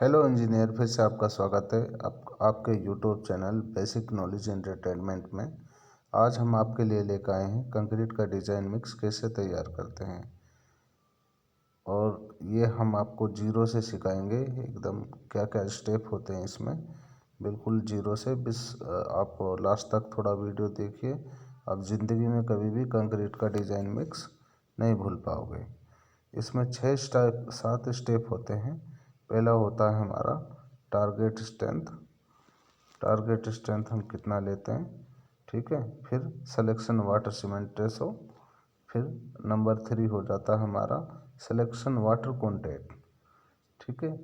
Hello engineer, फिर से आपका स्वागत है आपके YouTube channel basic knowledge entertainment में। आज हम आपके लिए लेकर आए हैं कंक्रीट का डिज़ाइन मिक्स कैसे तैयार करते हैं, और ये हम आपको जीरो से सिखाएंगे। एकदम क्या क्या स्टेप होते हैं इसमें, बिल्कुल जीरो से। आप लास्ट तक थोड़ा वीडियो देखिए, आप ज़िंदगी में कभी भी कंक्रीट का डिज़ाइन मिक्स नहीं भूल पाओगे। इसमें 7 स्टेप होते हैं। पहला होता है हमारा टारगेट स्ट्रेंथ। टारगेट स्ट्रेंथ हम कितना लेते हैं, ठीक है। फिर सिलेक्शन वाटर सीमेंट रेशो। फिर नंबर 3 हो जाता है हमारा सिलेक्शन वाटर कंटेंट, ठीक है।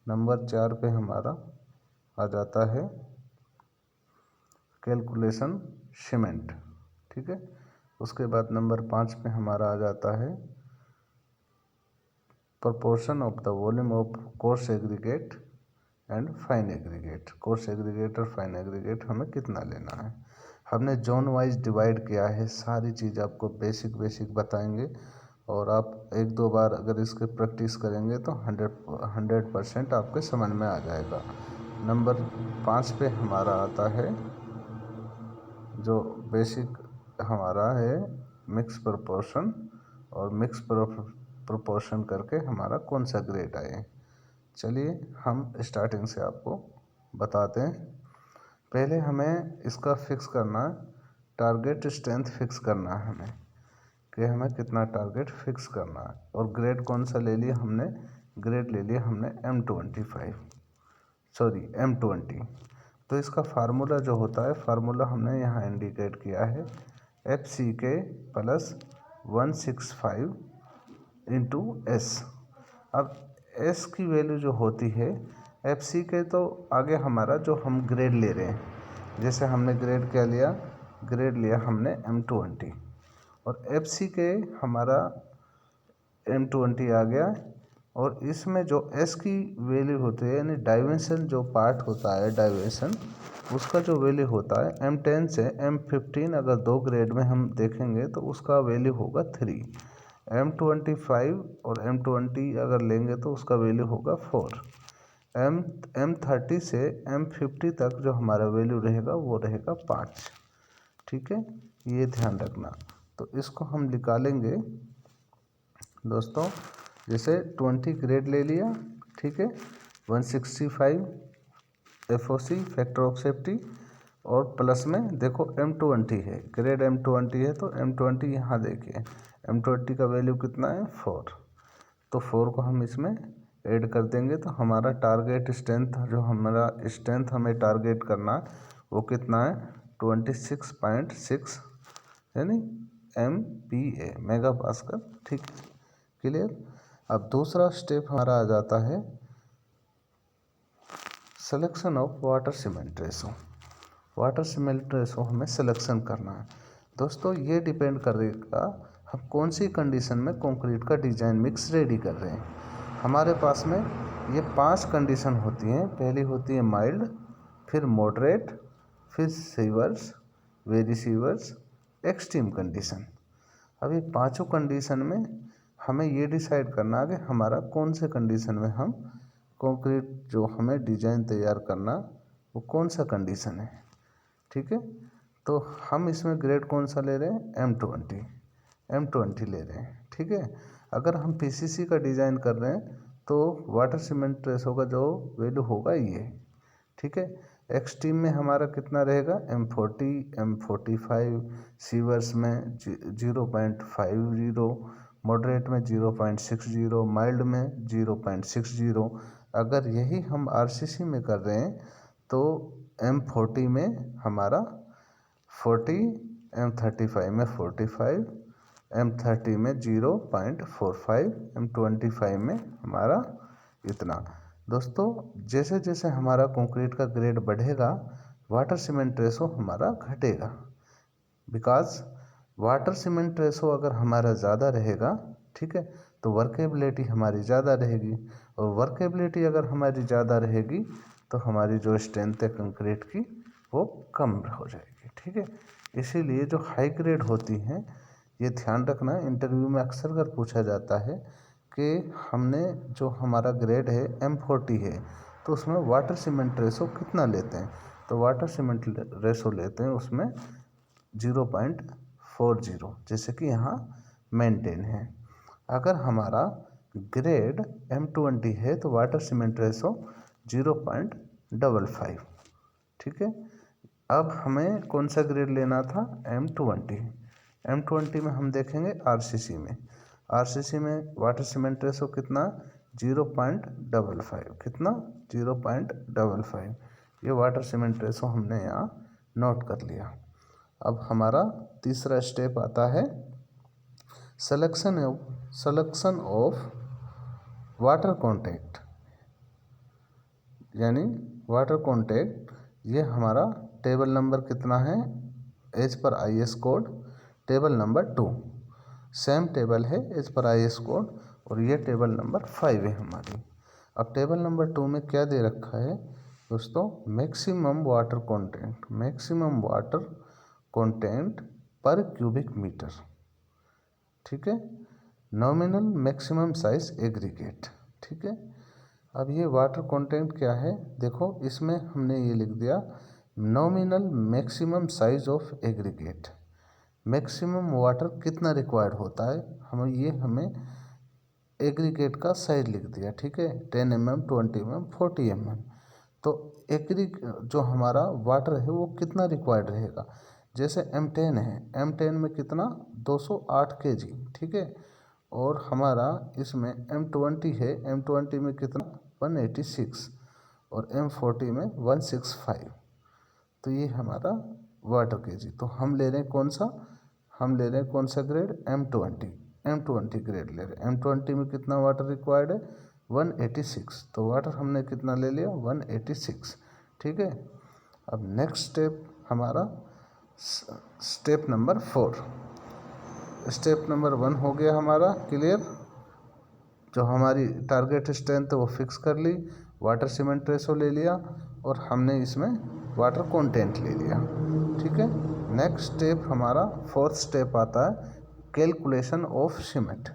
नंबर 4 पे हमारा आ जाता है कैलकुलेशन सीमेंट, ठीक है। उसके बाद नंबर 5 पे हमारा आ जाता है proportion of the volume of coarse aggregate and fine aggregate. Coarse aggregate और फाइन एग्रीगेट हमें कितना लेना है, हमने जोन वाइज डिवाइड किया है। सारी चीज़ आपको बेसिक बताएंगे, और आप 1-2 बार अगर इसके प्रैक्टिस करेंगे तो 100% आपके समझ में आ जाएगा। नंबर 5 पे हमारा आता है जो बेसिक हमारा है मिक्स प्रोपोर्शन, और मिक्स प्रोपोर्शन करके हमारा कौन सा ग्रेड आए। चलिए हम स्टार्टिंग से आपको बताते हैं। पहले हमें इसका फिक्स करना है, टारगेट स्ट्रेंथ फिक्स करना है हमें, कि हमें कितना टारगेट फिक्स करना है। और ग्रेड कौन सा ले लिया हमने, ग्रेड ले लिया हमने M20। तो इसका फार्मूला जो होता है, फार्मूला हमने यहाँ इंडिकेट किया है FCK + 165 × S। अब S की वैल्यू जो होती है FCK, तो आगे हमारा जो हम ग्रेड ले रहे हैं, जैसे हमने ग्रेड क्या लिया, ग्रेड लिया हमने M20, और FCK हमारा M20 आ गया। और इसमें जो S की वैल्यू होती है, यानी डायमेंशन जो पार्ट होता है, डायमेंशन उसका जो वैल्यू होता है M10 से M15, अगर 2 ग्रेड में हम देखेंगे तो उसका वैल्यू होगा 3। M25 और M20 अगर लेंगे तो उसका वैल्यू होगा 4। M30 से M50 तक जो हमारा वैल्यू रहेगा वो रहेगा 5, ठीक है। ये ध्यान रखना। तो इसको हम निकालेंगे दोस्तों। जैसे 20 ग्रेड ले लिया, ठीक है, 165 FOC फैक्टर ऑफ सेफ्टी, और प्लस में देखो M20 है, ग्रेड M20 है, तो M20 यहाँ देखिए M20 का वैल्यू कितना है 4। तो 4 को हम इसमें ऐड कर देंगे, तो हमारा टारगेट स्ट्रेंथ, जो हमारा स्ट्रेंथ हमें टारगेट करना है वो कितना है 26.6, यानी MPa मेगा पास्कल, ठीक, क्लियर। अब दूसरा स्टेप हमारा आ जाता है selection of water cement ratio. Water cement ratio हमें सिलेक्शन करना है दोस्तों। ये डिपेंड करेगा हम कौन सी कंडीशन में कंक्रीट का डिज़ाइन मिक्स रेडी कर रहे हैं। हमारे पास में ये 5 कंडीशन होती हैं। पहली होती है माइल्ड, फिर मॉडरेट, फिर sewers, very sewers, extreme condition. अब ये 5 कंडीशन में हमें ये डिसाइड करना है कि हमारा कौन से कंडीशन में हम कंक्रीट जो हमें डिज़ाइन तैयार करना वो कौन सा कंडीशन है, ठीक है। तो हम इसमें ग्रेड कौन सा ले रहे हैं, M20 ले रहे हैं, ठीक है। अगर हम PCC का डिज़ाइन कर रहे हैं तो वाटर सीमेंट रेशो का जो वैल्यू होगा ये, ठीक है। एक्सट्रीम में हमारा कितना रहेगा M40, M45, सीवर्स में 0.50, मॉडरेट में 0.60, माइल्ड में 0.60। अगर यही हम RCC में कर रहे हैं तो M40 में हमारा 40, M35 में 45, M30 में 0.45, M25 में हमारा इतना। दोस्तों जैसे जैसे हमारा कंक्रीट का ग्रेड बढ़ेगा वाटर सीमेंट रेशो हमारा घटेगा, बिकॉज वाटर सीमेंट रेशो अगर हमारा ज़्यादा रहेगा, ठीक है, तो वर्केबिलिटी हमारी ज़्यादा रहेगी, और वर्केबिलिटी अगर हमारी ज़्यादा रहेगी तो हमारी जो स्ट्रेंथ है कंक्रीट की वो कम हो जाएगी, ठीक है। इसीलिए जो हाई ग्रेड होती हैं, ये ध्यान रखना, इंटरव्यू में अक्सर कर पूछा जाता है कि हमने जो हमारा ग्रेड है M40 है तो उसमें वाटर सीमेंट रेशो कितना लेते हैं, तो वाटर सीमेंट रेशो लेते हैं उसमें 0.40, जैसे कि यहाँ मेंटेन है। अगर हमारा ग्रेड M20 है तो वाटर सीमेंट रेशो 0.55। ठीक है, अब हमें कौन सा ग्रेड लेना था, M20। M20 में हम देखेंगे RCC में, RCC में वाटर सीमेंट रेशो कितना, 0.55, कितना 0.55। ये वाटर सीमेंट रेशो हमने यहाँ नोट कर लिया। अब हमारा तीसरा स्टेप आता है सिलेक्शन ऑफ वाटर कॉन्टैक्ट, यानी वाटर कॉन्टैक्ट। ये हमारा टेबल नंबर कितना है, as per IS code table number 2, same table है एज पर IS कोड, और ये टेबल नंबर 5 है हमारी। अब टेबल नंबर 2 में क्या दे रखा है दोस्तों, मैक्सिमम वाटर कंटेंट पर क्यूबिक मीटर। ठीक है, नॉमिनल मैक्सिमम साइज एग्रीगेट। ठीक है, अब ये वाटर कंटेंट क्या है, देखो इसमें हमने ये लिख दिया nominal maximum size of aggregate. Maximum water कितना रिक्वायर्ड होता है, हमें एग्रीगेट का साइज लिख दिया। ठीक है, 10 mm, 20 mm, 40 mm। तो जो हमारा वाटर है वो कितना रिक्वायर्ड रहेगा, जैसे M10 है, M10 में कितना 208 kg। ठीक है, और हमारा इसमें M20 है, M20 में कितना 186, और M40 में 165। तो ये हमारा वाटर केजी। तो हम ले रहे हैं कौन सा ग्रेड, M20 ग्रेड ले रहे हैं। M20 में कितना वाटर रिक्वायर्ड है, 186। तो वाटर हमने कितना ले लिया, 186। ठीक है, अब नेक्स्ट स्टेप हमारा स्टेप नंबर 4। स्टेप नंबर 1 हो गया हमारा क्लियर, जो हमारी टारगेट स्ट्रेंथ है वो फिक्स कर ली, वाटर सीमेंट रेशो ले लिया, और हमने इसमें वाटर कंटेंट ले लिया। ठीक है, नेक्स्ट स्टेप हमारा 4th स्टेप आता है कैलकुलेशन ऑफ सीमेंट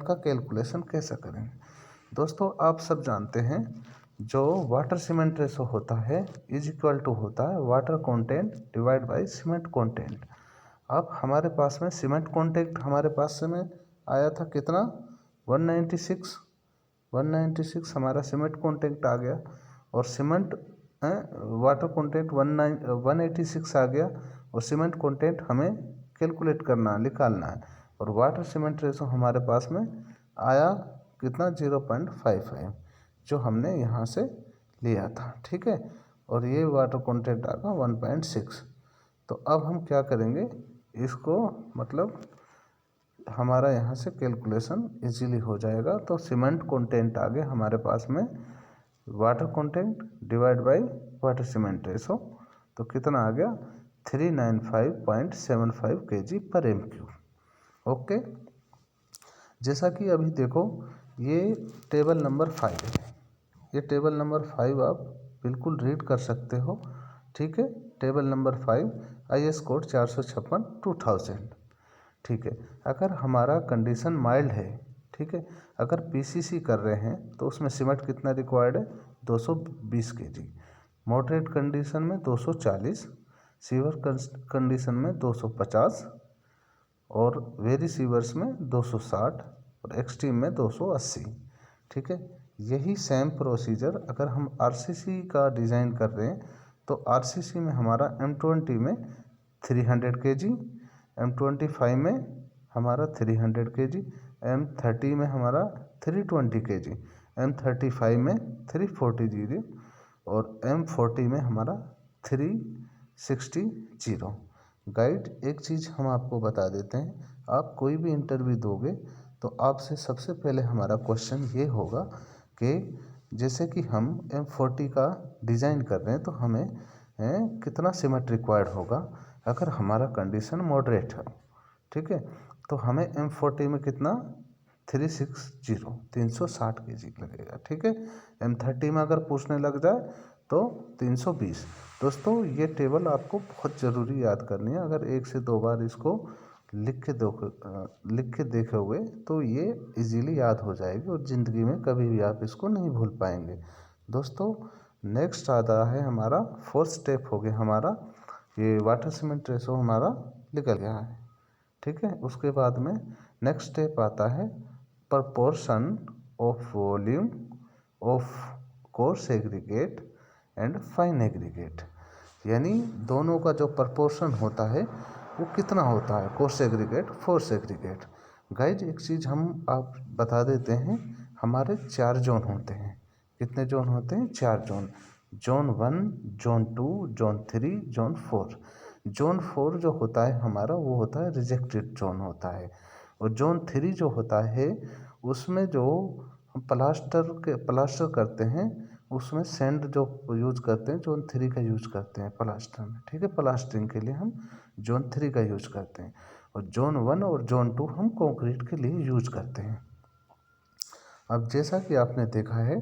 का कैलकुलेशन कैसे करें। दोस्तों आप सब जानते हैं जो वाटर सीमेंट रेशो होता है इज इक्वल टू होता है water content divide by cement content. अब हमारे पास में सीमेंट कंटेंट हमारे पास में आया था कितना, 196 हमारा सीमेंट कंटेंट आ गया, और सीमेंट वाटर कंटेंट 186 आ गया, और सीमेंट कंटेंट हमें कैलकुलेट करना निकालना है, और वाटर सीमेंट रेशो हमारे पास में आया कितना 0.55, जो हमने यहाँ से लिया था। ठीक है, और ये वाटर कंटेंट आएगा 1.6। तो अब हम क्या करेंगे इसको, मतलब हमारा यहाँ से कैलकुलेशन इजीली हो जाएगा। तो सीमेंट कंटेंट आ गया हमारे पास में, water content divide by water cement ratio, तो कितना आ गया 395.75 kg पर m³। ओके, जैसा कि अभी देखो ये टेबल नंबर 5 है, ये टेबल नंबर 5 आप बिल्कुल रीड कर सकते हो। ठीक है, टेबल नंबर 5 IS कोड 456/2000। ठीक है, अगर हमारा कंडीशन माइल्ड है, ठीक है, अगर PCC कर रहे हैं तो उसमें सीमेंट कितना रिक्वायर्ड है, 220 kg। मॉडरेट कंडीशन में 240, सीवर कंडीशन में 250, और वेरी सीवर्स में 260, और एक्सट्रीम में 280। ठीक है, यही सेम प्रोसीजर अगर हम RCC का डिज़ाइन कर रहे हैं तो RCC में हमारा M20 में 300 kg, M25 में हमारा 300 kg, M30 में हमारा 320 kg, M35 में 340 kg, और M40 में हमारा 360। गाइड एक चीज़ हम आपको बता देते हैं, आप कोई भी इंटरव्यू दोगे तो आपसे सबसे पहले हमारा क्वेश्चन ये होगा कि जैसे कि हम M40 का डिज़ाइन कर रहे हैं तो हमें कितना सीमेंट रिक्वायर्ड होगा अगर हमारा कंडीशन मॉडरेट है। ठीक है, तो हमें M40 में कितना 360 kg लगेगा। ठीक है, M30 में अगर पूछने लग जाए तो 320। दोस्तों ये टेबल आपको बहुत ज़रूरी याद करनी है, अगर 1 से 2 बार इसको लिख के देखोगे तो ये इजीली याद हो जाएगी, और ज़िंदगी में कभी भी आप इसको नहीं भूल पाएंगे। दोस्तों नेक्स्ट आता है हमारा फोर्थ स्टेप हो गया हमारा, ये वाटर सीमेंट रेशो हमारा निकल गया है। ठीक है, उसके बाद में नेक्स्ट स्टेप आता है proportion of volume of coarse aggregate and fine aggregate, यानी दोनों का जो प्रपोर्शन होता है वो कितना होता है, coarse aggregate force aggregate. Guys एक चीज़ हम आप बता देते हैं, हमारे 4 जोन होते हैं। कितने जोन होते हैं? 4 zone. Zone 1, zone 2, zone 3, zone 4। Zone 4 जो होता है हमारा वो होता है रिजेक्टेड जोन होता है, और जोन 3 जो होता है उसमें जो हम प्लास्टर करते हैं, उसमें सैंड जो यूज करते हैं जोन 3 का यूज करते हैं प्लास्टर में। ठीक है, प्लास्टरिंग के लिए हम जोन 3 का यूज करते हैं, और जोन 1 और जोन 2 हम कंक्रीट के लिए यूज करते हैं। अब जैसा कि आपने देखा है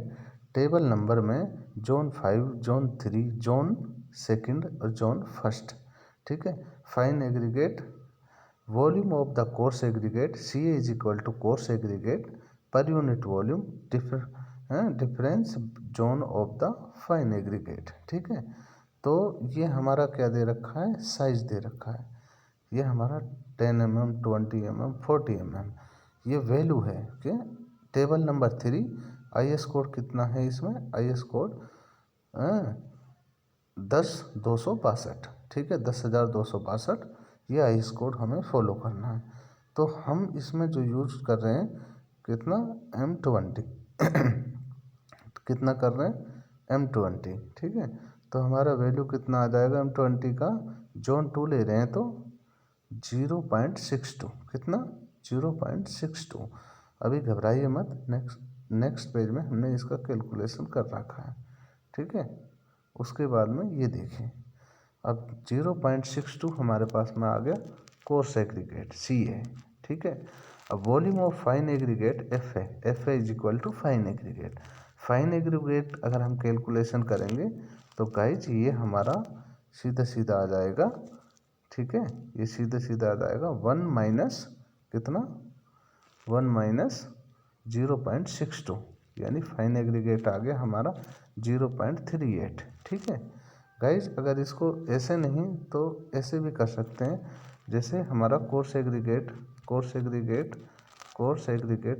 टेबल नंबर में जोन 5, जोन 3, जोन 2 और जोन 1। ठीक है, fine aggregate volume of the coarse aggregate C is equal to coarse aggregate per unit volume difference zone of the fine aggregate. ठीक है, तो ये हमारा क्या दे रखा है, साइज दे रखा है। ये हमारा 10 mm, 20 mm, 40 mm ये वैल्यू है कि टेबल नंबर 3 IS कोड कितना है इसमें, IS कोड 10,262। ठीक है, 10,262 ये IS कोड हमें फॉलो करना है। तो हम इसमें जो यूज कर रहे हैं कितना, M20 कितना कर रहे हैं, M20। ठीक है, तो हमारा वैल्यू कितना आ जाएगा M20 का, जोन 2 ले रहे हैं तो 0.62। कितना, 0.62। अभी घबराइए मत, नेक्स्ट पेज में हमने इसका कैलकुलेशन कर रखा है। ठीक है, उसके बाद में ये देखें, अब 0.62 हमारे पास में आ गया कोर्स एग्रीगेट सी है। ठीक है, अब volume of fine aggregate F है, F is equal to fine aggregate. Fine aggregate अगर हम कैलकुलेशन करेंगे तो गाइज ये हमारा सीधा सीधा आ जाएगा। ठीक है, ये सीधा सीधा आ जाएगा 1 माइनस कितना, 1 माइनस 0.62, यानी फाइन एग्रीगेट आ गया हमारा 0.38। ठीक है गाइज, अगर इसको ऐसे नहीं तो ऐसे भी कर सकते हैं, जैसे हमारा कोर्स एग्रीगेट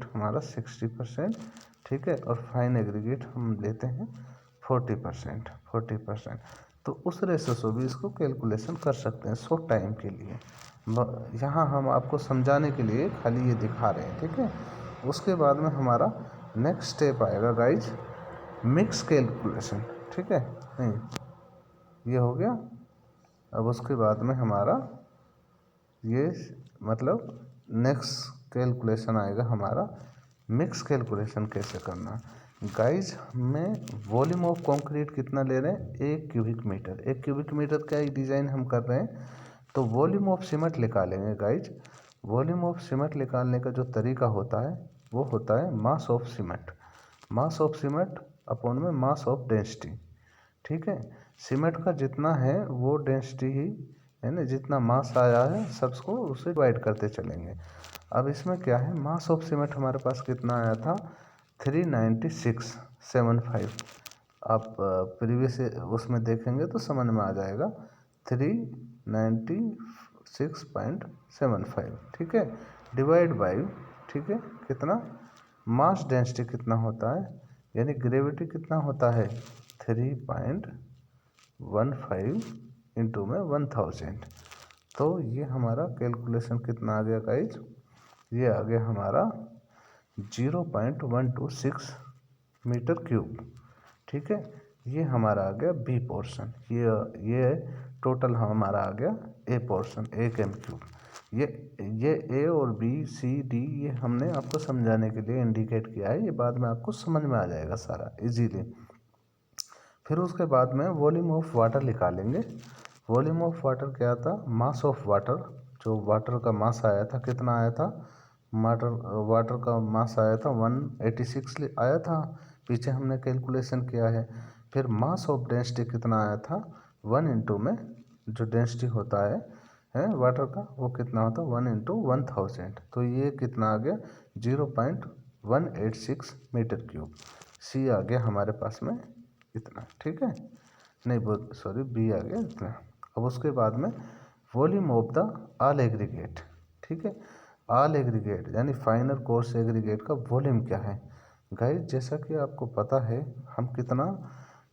हमारा 60%। ठीक है, और फाइन एग्रीगेट हम लेते हैं 40%। तो उस रेशो से भी इसको कैलकुलेशन कर सकते हैं शॉर्ट टाइम के लिए। यहाँ हम आपको समझाने के लिए खाली ये दिखा रहे हैं। ठीक है, उसके बाद में हमारा नेक्स्ट स्टेप आएगा गाइज मिक्स कैलकुलेशन। ठीक है, नहीं ये हो गया। अब उसके बाद में हमारा ये मतलब नेक्स्ट कैलकुलेशन आएगा हमारा मिक्स कैलकुलेशन कैसे करना। गाइज हमें वॉल्यूम ऑफ कंक्रीट कितना ले रहे हैं, 1 क्यूबिक मीटर। 1 क्यूबिक मीटर का ही डिज़ाइन हम कर रहे हैं, तो वॉल्यूम ऑफ सीमेंट निकालेंगे गाइज। वॉल्यूम ऑफ सीमेंट निकालने का जो तरीका होता है वो होता है mass of cement. Mass of cement upon में मास ऑफ डेंसिटी। ठीक है, सीमेंट का जितना है वो डेंसिटी ही है ना, जितना मास आया है सबको उसे डिवाइड करते चलेंगे। अब इसमें क्या है, मास ऑफ सीमेंट हमारे पास कितना आया था, 396.75। आप प्रीवियस उसमें देखेंगे तो समझ में आ जाएगा, 396.75। ठीक है, डिवाइड बाई, ठीक है, कितना मास डेंसिटी कितना होता है, यानी ग्रेविटी कितना होता है, 3.15 इंटू में 1000। तो ये हमारा कैलकुलेशन कितना आ गया गाइज, ये आ गया हमारा 0.126 मीटर क्यूब। ठीक है, ये हमारा आ गया बी पोर्शन। ये टोटल हमारा आ गया ए पोर्शन, 1 m3। ये ए और बी सी डी ये हमने आपको समझाने के लिए इंडिकेट किया है, ये बाद में आपको समझ में आ जाएगा सारा इजीली। फिर उसके बाद में वॉल्यूम ऑफ वाटर निकालेंगे। वॉल्यूम ऑफ वाटर क्या था, मास ऑफ वाटर, जो वाटर का मास आया था कितना आया था, वाटर का मास आया था 186 आया था, पीछे हमने कैलकुलेशन किया है। फिर मास ऑफ डेंसिटी कितना आया था, 1 इंटू में जो डेंसिटी होता है वाटर का वो कितना होता है, 1 इंटू 1000। तो ये कितना आ गया 0.186 मीटर क्यूब। सी आ गया हमारे पास में इतना, ठीक है, नहीं सॉरी बी आ गया इतना। अब उसके बाद में volume of the all aggregate, ठीक है, ऑल एग्रीगेट यानी फाइनल कोर्स एग्रीगेट का वॉल्यूम क्या है गाइस, जैसा कि आपको पता है हम कितना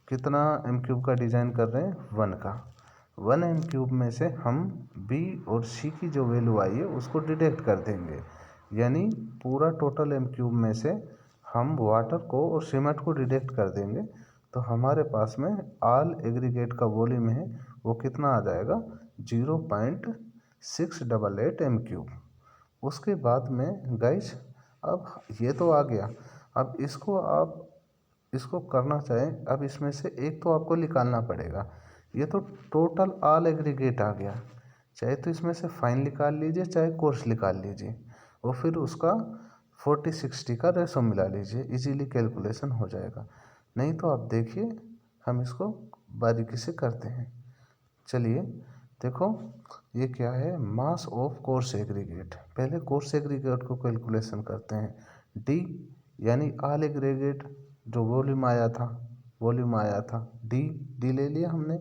कितना एम क्यूब का डिज़ाइन कर रहे हैं, 1 का। 1 एम क्यूब में से हम बी और सी की जो वैल्यू आई है उसको डिडक्ट कर देंगे, यानी पूरा टोटल एम क्यूब में से हम वाटर को और सीमेंट को डिडक्ट कर देंगे, तो हमारे पास में ऑल एग्रीगेट का वॉल्यूम है वो कितना आ जाएगा 0.688 एम क्यूब। उसके बाद में गाइस अब ये तो आ गया, अब इसको करना चाहें, अब इसमें से एक तो आपको निकालना पड़ेगा, ये तो टोटल ऑल एग्रीगेट आ गया, चाहे तो इसमें से फाइन निकाल लीजिए चाहे कोर्स निकाल लीजिए और फिर उसका 40-60 का रेशो मिला लीजिए, इजीली कैलकुलेशन हो जाएगा। नहीं तो आप देखिए हम इसको बारीकी से करते हैं। चलिए देखो ये क्या है, मास ऑफ कोर्स एग्रीगेट। पहले कोर्स एग्रीगेट को कैलकुलेशन करते हैं, डी यानी ऑल एग्रीगेट जो वॉल्यूम आया था डी ले लिया हमने।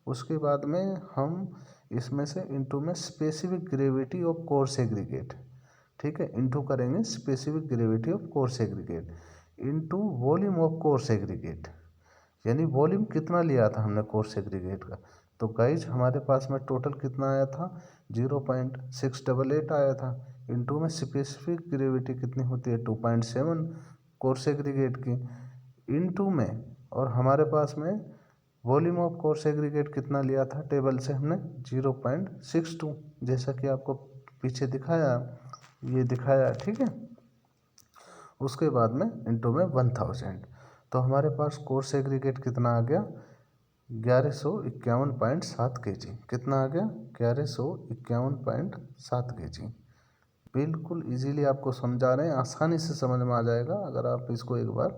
उसके बाद में हम इसमें से इनटू में specific gravity of coarse aggregate, ठीक है, इनटू करेंगे specific gravity of coarse aggregate into volume of coarse aggregate, यानी वॉल्यूम कितना लिया था हमने कोर्स एग्रीगेट का। तो गाइज हमारे पास में टोटल कितना आया था 0.688 आया था, इनटू में स्पेसिफिक ग्रेविटी कितनी होती है 2.7 कोर्स एग्रीगेट की, इनटू में और हमारे पास में वॉल्यूम ऑफ कोर्स एग्रीगेट कितना लिया था टेबल से हमने 0.62, जैसा कि आपको पीछे दिखाया, ये दिखाया, ठीक है। उसके बाद में इनटू में 1000, तो हमारे पास कोर्स एग्रीगेट कितना आ गया 1151.7 kg। कितना आ गया 1151.7 kg। बिल्कुल इजीली आपको समझा रहे हैं, आसानी से समझ में आ जाएगा अगर आप इसको एक बार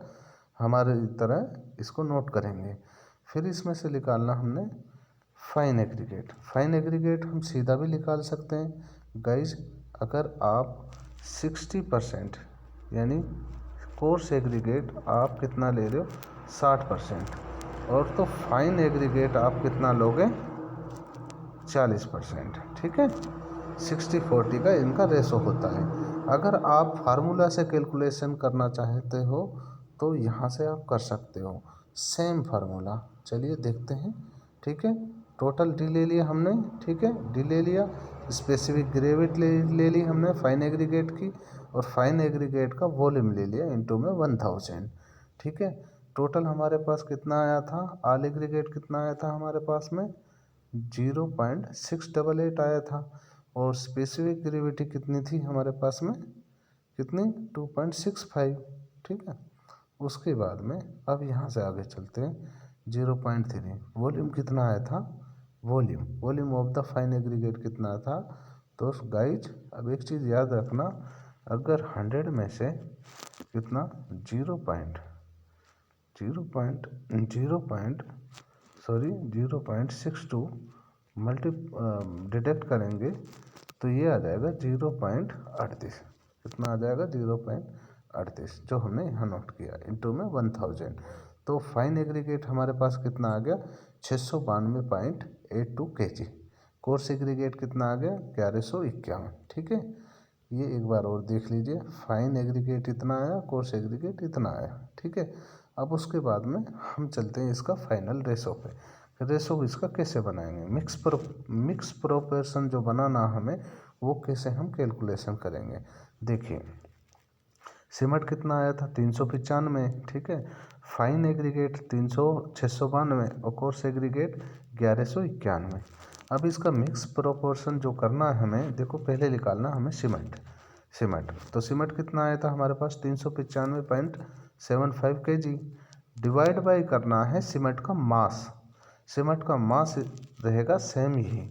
हमारे तरह इसको नोट करेंगे। फिर इसमें से निकालना हमने फाइन एग्रीगेट। फाइन एग्रीगेट हम सीधा भी निकाल सकते हैं गाइज, अगर आप 60% यानी कोर्स एग्रीगेट आप कितना ले रहे हो 60%, और तो फाइन एग्रीगेट आप कितना लोगे 40%, ठीक है। 60-40 का इनका रेशो होता है। अगर आप फार्मूला से कैलकुलेशन करना चाहते हो तो यहाँ से आप कर सकते हो सेम फार्मूला। चलिए देखते हैं, ठीक है। टोटल डी ले लिया हमने, ठीक है, डी ले लिया, स्पेसिफिक ग्रेविटी ले ली हमने फाइन एग्रीगेट की, और फाइन एग्रीगेट का वॉल्यूम ले लिया इनटू में 1000, ठीक है। टोटल हमारे पास कितना आया था, ऑल एग्रीगेट कितना आया था हमारे पास में 0.688 आया था, और स्पेसिफिक ग्रेविटी कितनी थी हमारे पास में, कितनी 2.65, ठीक है। उसके बाद में अब यहाँ से आगे चलते हैं 0.3। वॉल्यूम कितना आया था, volume of the fine aggregate कितना था। तो गाइज अब एक चीज़ याद रखना, अगर 100 में से कितना 0.62 मल्टी डिडक्ट करेंगे तो ये आ जाएगा 0.38। कितना आ जाएगा 0.38, जो हमने यहाँ नोट किया इनटू में 1000। तो फाइन एग्रीगेट हमारे पास कितना आ गया 692.82 kg। कोर्स एग्रीगेट कितना आ गया 1151, ठीक है। ये एक बार और देख लीजिए, फाइन एग्रीगेट इतना आया, कोर्स एग्रीगेट इतना आया, ठीक है। अब उसके बाद में हम चलते हैं इसका फाइनल रेशो पे। रेशो इसका कैसे बनाएंगे, मिक्स प्रोपोर्शन जो बनाना हमें वो कैसे हम कैलकुलेशन करेंगे। देखिए सीमेंट कितना आया था 395, ठीक है। फाइन एग्रीगेट 692 और कोर्स एग्रीगेट 1191। अब इसका मिक्स प्रोपोर्शन जो करना है हमें, देखो पहले निकालना हमें सीमेंट। तो सीमेंट कितना आया था हमारे पास 395.75 kg, डिवाइड बाई करना है सीमेंट का मास रहेगा सेम ही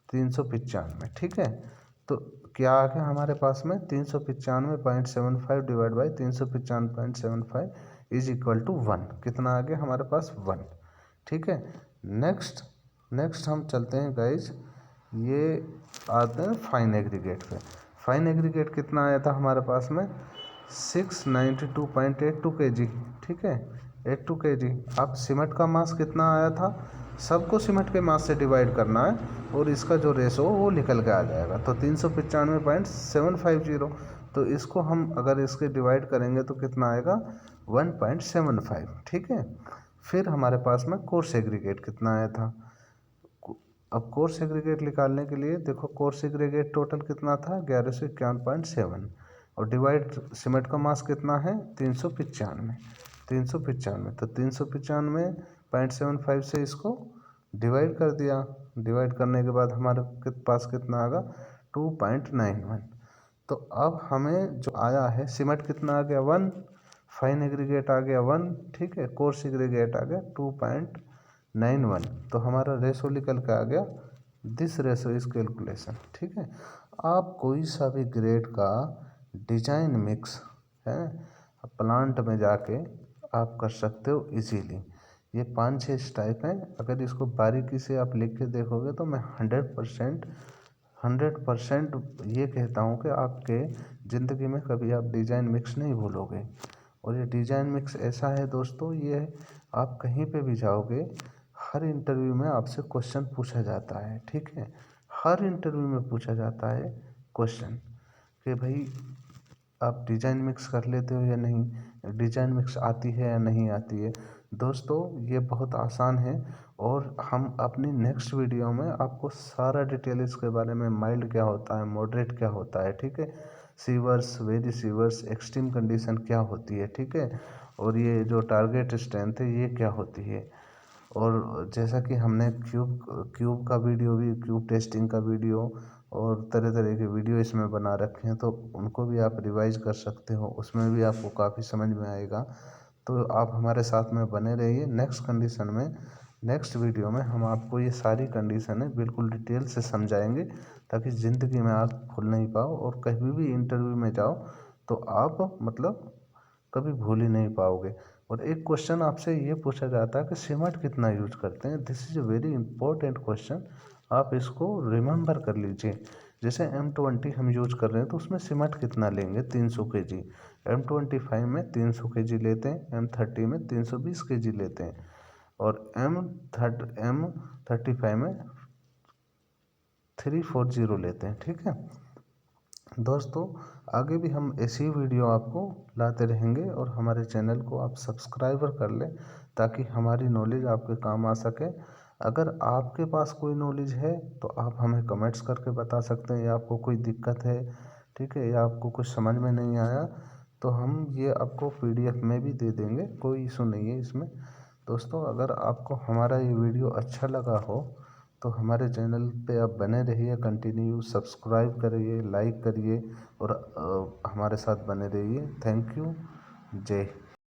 395, ठीक है। तो क्या आ गया हमारे पास में 395.75 divide by 395.75 is equal to 1। कितना आ गया हमारे पास 1, ठीक है। नेक्स्ट हम चलते हैं गाइज, ये आते हैं फाइन एग्रीगेट पे। फाइन एग्रीगेट कितना आया था हमारे पास में 692.82 kg, ठीक है, 82 kg। अब सीमेंट का मास कितना आया था, सबको सीमेंट के मास से डिवाइड करना है और इसका जो रेशो वो निकल के आ जाएगा। तो 395.750, तो इसको हम अगर इसके डिवाइड करेंगे तो कितना आएगा 1.75, ठीक है। फिर हमारे पास में कोर सेग्रीगेट कितना आया था। अब कोर सेग्रीगेट निकालने के लिए देखो, कोर सेग्रीगेट टोटल कितना था 1151.7 और डिवाइड सीमेंट का मास कितना है 395, तो 395.75 से इसको डिवाइड कर दिया। डिवाइड करने के बाद हमारे पास कितना आएगा 2.91। तो अब हमें जो आया है सीमेंट कितना आ गया 1, फाइन एग्रीगेट आ गया 1, ठीक है, कोर्स एग्रीगेट आ गया 2.91। तो हमारा रेशो निकल के आ गया, दिस रेशो इज कैलकुलेशन, ठीक है। आप कोई सा भी ग्रेड का डिजाइन मिक्स है प्लांट में जाके आप कर सकते हो इजीली। ये 5-6 टाइप हैं, अगर इसको बारीकी से आप लिख के देखोगे तो मैं 100% ये कहता हूँ कि आपके ज़िंदगी में कभी आप डिज़ाइन मिक्स नहीं भूलोगे। और ये डिज़ाइन मिक्स ऐसा है दोस्तों, ये आप कहीं पे भी जाओगे हर इंटरव्यू में आपसे क्वेश्चन पूछा जाता है, ठीक है। हर इंटरव्यू में पूछा जाता है क्वेश्चन कि भाई आप डिज़ाइन मिक्स कर लेते हो या नहीं, डिज़ाइन मिक्स आती है या नहीं आती है। दोस्तों ये बहुत आसान है और हम अपनी नेक्स्ट वीडियो में आपको सारा डिटेल इसके बारे में, माइल्ड क्या होता है, मॉडरेट क्या होता है, ठीक है, sewers, very sewers, extreme condition क्या होती है, ठीक है, और ये जो टारगेट स्ट्रेंथ है ये क्या होती है। और जैसा कि हमने क्यूब का वीडियो भी, क्यूब टेस्टिंग का वीडियो और तरह तरह के वीडियो इसमें बना रखे हैं, तो उनको भी आप रिवाइज कर सकते हो, उसमें भी आपको काफ़ी समझ में आएगा। तो आप हमारे साथ में बने रहिए। नेक्स्ट कंडीशन में, नेक्स्ट वीडियो में हम आपको ये सारी कंडीशनें बिल्कुल डिटेल से समझाएंगे ताकि ज़िंदगी में आप भूल नहीं पाओ और कहीं भी इंटरव्यू में जाओ तो आप मतलब कभी भूल ही नहीं पाओगे। और एक क्वेश्चन आपसे ये पूछा जाता है कि सीमेंट कितना यूज करते हैं, this is a very important question, आप इसको रिमेंबर कर लीजिए। जैसे M20 हम यूज कर रहे हैं तो उसमें सीमेंट कितना लेंगे 300 kg, M25 में 300 kg लेते हैं, M30 में 320 kg लेते हैं और M35 में 340 लेते हैं, ठीक है। दोस्तों आगे भी हम ऐसी वीडियो आपको लाते रहेंगे और हमारे चैनल को आप सब्सक्राइबर कर लें ताकि हमारी नॉलेज आपके काम आ सके। अगर आपके पास कोई नॉलेज है तो आप हमें कमेंट्स करके बता सकते हैं, या आपको कोई दिक्कत है, ठीक है, या आपको कुछ समझ में नहीं आया तो हम ये आपको PDF में भी दे देंगे, कोई इशू नहीं है इसमें। दोस्तों अगर आपको हमारा ये वीडियो अच्छा लगा हो तो हमारे चैनल पे आप बने रहिए, कंटिन्यू सब्सक्राइब करिए, लाइक करिए और हमारे साथ बने रहिए। थैंक यू, जय